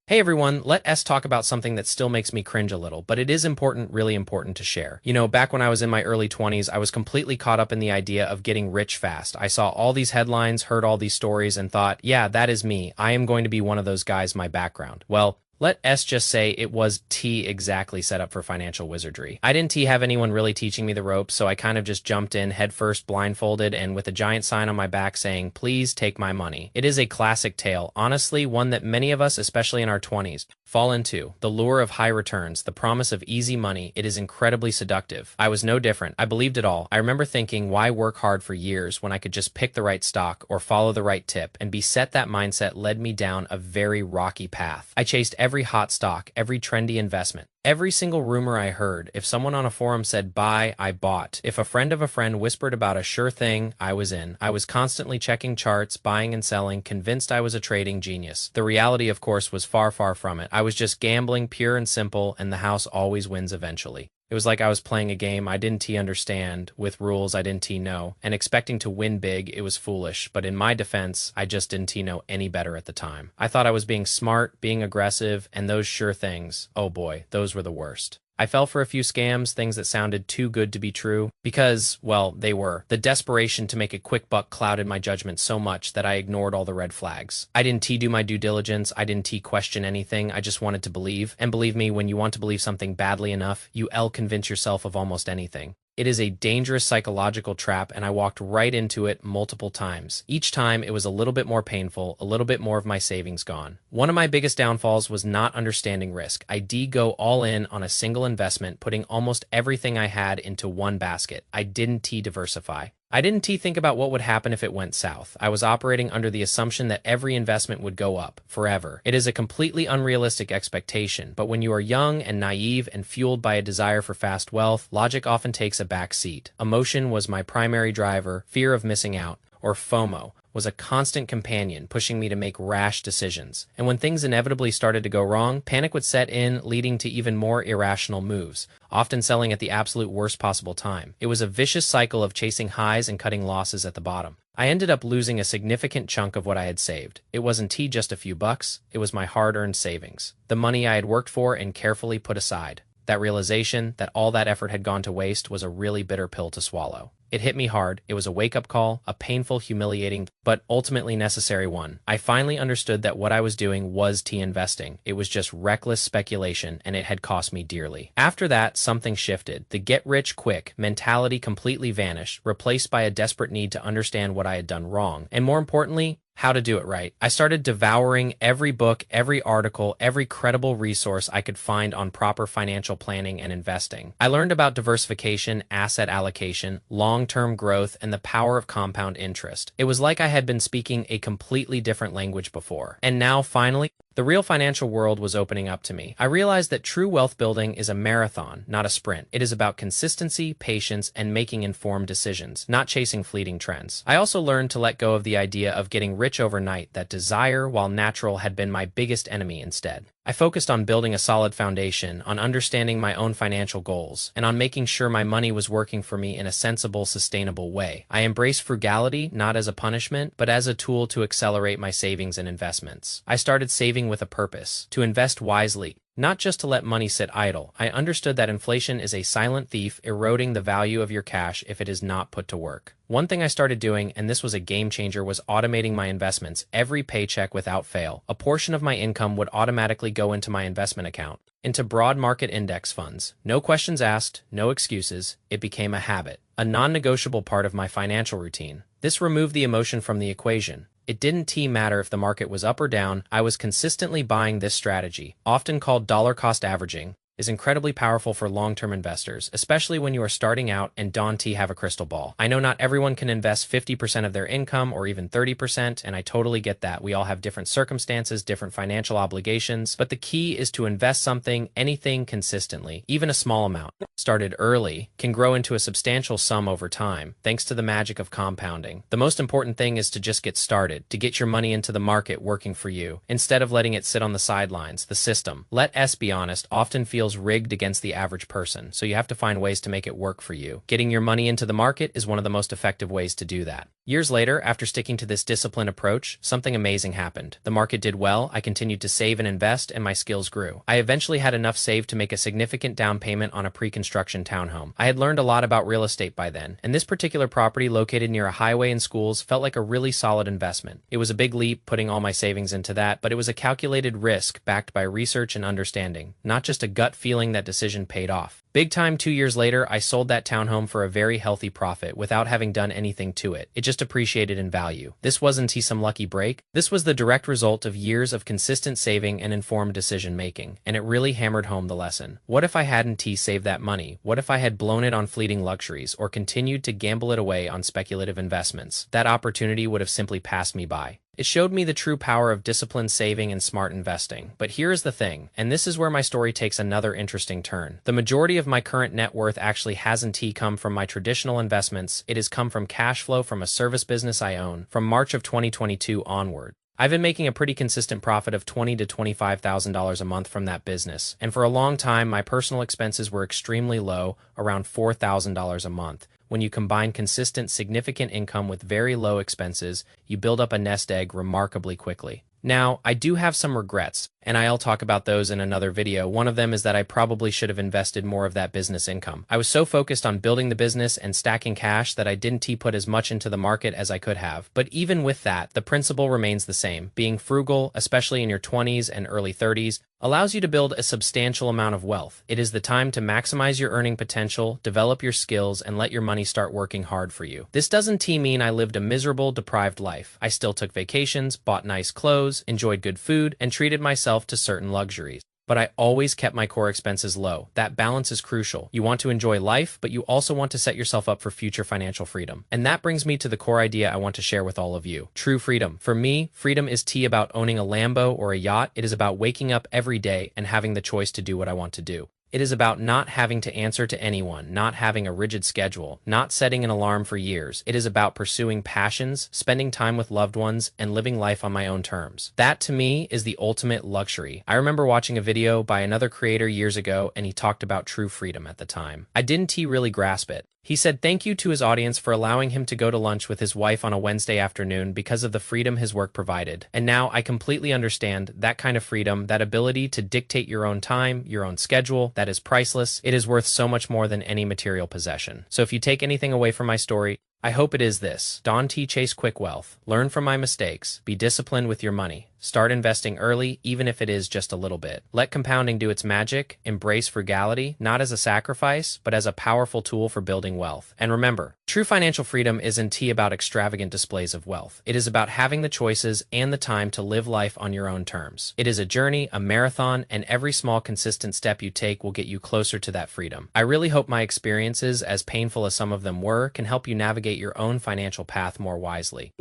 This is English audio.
Hey everyone, let us talk about something that still makes me cringe a little, but it is important, really important to share. You know, back when I was in my early 20s, I was completely caught up in the idea of getting rich fast. I saw all these headlines, heard all these stories, and thought, yeah, that is me. I am going to be one of those guys, my background. Well, let S just say it was T exactly set up for financial wizardry. I didn't T have anyone really teaching me the ropes, so I kind of just jumped in headfirst blindfolded and with a giant sign on my back saying, please take my money. It is a classic tale, honestly, one that many of us, especially in our 20s, fall into. The lure of high returns, the promise of easy money, it is incredibly seductive. I was no different. I believed it all. I remember thinking, why work hard for years when I could just pick the right stock or follow the right tip and be set. That mindset led me down a very rocky path. I chased every hot stock, every trendy investment. Every single rumor I heard, if someone on a forum said buy, I bought. If a friend of a friend whispered about a sure thing, I was in. I was constantly checking charts, buying and selling, convinced I was a trading genius. The reality, of course, was far, far from it. I was just gambling, pure and simple, and the house always wins eventually. It was like I was playing a game I didn't understand, with rules I didn't know, and expecting to win big. It was foolish, but in my defense, I just didn't know any better at the time. I thought I was being smart, being aggressive, and those sure things, oh boy, those were the worst. I fell for a few scams, things that sounded too good to be true, because, well, they were. The desperation to make a quick buck clouded my judgment so much that I ignored all the red flags. I didn't do my due diligence, I didn't question anything, I just wanted to believe. And believe me, when you want to believe something badly enough, you convince yourself of almost anything. It is a dangerous psychological trap, and I walked right into it multiple times. Each time, it was a little bit more painful, a little bit more of my savings gone. One of my biggest downfalls was not understanding risk. I did go all in on a single investment, putting almost everything I had into one basket. I didn't diversify. I didn't think about what would happen if it went south. I was operating under the assumption that every investment would go up forever. It is a completely unrealistic expectation, but when you are young and naive and fueled by a desire for fast wealth, logic often takes a back seat. Emotion was my primary driver, fear of missing out, or FOMO, was a constant companion pushing me to make rash decisions. And when things inevitably started to go wrong, panic would set in, leading to even more irrational moves, often selling at the absolute worst possible time. It was a vicious cycle of chasing highs and cutting losses at the bottom. I ended up losing a significant chunk of what I had saved. It wasn't just a few bucks, it was my hard-earned savings. The money I had worked for and carefully put aside. That realization that all that effort had gone to waste was a really bitter pill to swallow. It hit me hard. It was a wake-up call, a painful, humiliating, but ultimately necessary one. I finally understood that what I was doing was investing. It was just reckless speculation, and it had cost me dearly. After that, something shifted. The get-rich-quick mentality completely vanished, replaced by a desperate need to understand what I had done wrong, and more importantly, how to do it right. I started devouring every book, every article, every credible resource I could find on proper financial planning and investing. I learned about diversification, asset allocation, long-term growth, and the power of compound interest. It was like I had been speaking a completely different language before. And now, finally, the real financial world was opening up to me. I realized that true wealth building is a marathon, not a sprint. It is about consistency, patience, and making informed decisions, not chasing fleeting trends. I also learned to let go of the idea of getting rich overnight. That desire, while natural, had been my biggest enemy instead. I focused on building a solid foundation, on understanding my own financial goals, and on making sure my money was working for me in a sensible, sustainable way. I embraced frugality not as a punishment, but as a tool to accelerate my savings and investments. I started saving with a purpose, to invest wisely, not just to let money sit idle. I understood that inflation is a silent thief, eroding the value of your cash if it is not put to work. One thing I started doing, and this was a game changer, was automating my investments. Every paycheck without fail, a portion of my income would automatically go into my investment account, into broad market index funds. No questions asked, no excuses. It became a habit, a non-negotiable part of my financial routine. This removed the emotion from the equation. It didn't matter if the market was up or down. I was consistently buying. This strategy, often called dollar cost averaging, is incredibly powerful for long-term investors, especially when you are starting out and don't have a crystal ball. I know not everyone can invest 50% of their income or even 30%, and I totally get that. We all have different circumstances, different financial obligations, but the key is to invest anything consistently. Even a small amount, started early, can grow into a substantial sum over time, thanks to the magic of compounding. The most important thing is to just get started, to get your money into the market working for you, instead of letting it sit on the sidelines. The system, let us be honest, often feels feels rigged against the average person, so you have to find ways to make it work for you. Getting your money into the market is one of the most effective ways to do that. Years later, after sticking to this disciplined approach, something amazing happened. The market did well, I continued to save and invest, and my skills grew. I eventually had enough saved to make a significant down payment on a pre-construction townhome. I had learned a lot about real estate by then, and this particular property located near a highway and schools felt like a really solid investment. It was a big leap putting all my savings into that, but it was a calculated risk backed by research and understanding, not just a gut feeling. That decision paid off. Big time. 2 years later, I sold that townhome for a very healthy profit without having done anything to it. It just appreciated in value. This wasn't some lucky break. This was the direct result of years of consistent saving and informed decision making, and it really hammered home the lesson. What if I hadn't saved that money? What if I had blown it on fleeting luxuries or continued to gamble it away on speculative investments? That opportunity would have simply passed me by. It showed me the true power of disciplined saving and smart investing. But here is the thing, and this is where my story takes another interesting turn. The majority of my current net worth actually hasn't come from my traditional investments. It has come from cash flow from a service business I own from March of 2022 onward. I've been making a pretty consistent profit of $20,000 to $25,000 a month from that business, and for a long time my personal expenses were extremely low, around $4,000 a month. When you combine consistent, significant income with very low expenses, you build up a nest egg remarkably quickly. Now, I do have some regrets, and I'll talk about those in another video. One of them is that I probably should have invested more of that business income. I was so focused on building the business and stacking cash that I didn't put as much into the market as I could have. But even with that, the principle remains the same. Being frugal, especially in your 20s and early 30s, allows you to build a substantial amount of wealth. It is the time to maximize your earning potential, develop your skills, and let your money start working hard for you. This doesn't mean I lived a miserable, deprived life. I still took vacations, bought nice clothes, enjoyed good food, and treated myself to certain luxuries. But I always kept my core expenses low. That balance is crucial. You want to enjoy life, but you also want to set yourself up for future financial freedom. And that brings me to the core idea I want to share with all of you. True freedom. For me, freedom is about owning a Lambo or a yacht. It is about waking up every day and having the choice to do what I want to do. It is about not having to answer to anyone, not having a rigid schedule, not setting an alarm for years. It is about pursuing passions, spending time with loved ones, and living life on my own terms. That, to me, is the ultimate luxury. I remember watching a video by another creator years ago, and he talked about true freedom at the time. I didn't really grasp it. He said thank you to his audience for allowing him to go to lunch with his wife on a Wednesday afternoon because of the freedom his work provided. And now I completely understand that kind of freedom, that ability to dictate your own time, your own schedule, that is priceless. It is worth so much more than any material possession. So if you take anything away from my story, I hope it is this. Don't chase quick wealth. Learn from my mistakes. Be disciplined with your money. Start investing early, even if it is just a little bit. Let compounding do its magic. Embrace frugality, not as a sacrifice, but as a powerful tool for building wealth. And remember, true financial freedom isn't about extravagant displays of wealth. It is about having the choices and the time to live life on your own terms. It is a journey, a marathon, and every small consistent step you take will get you closer to that freedom. I really hope my experiences, as painful as some of them were, can help you navigate your own financial path more wisely.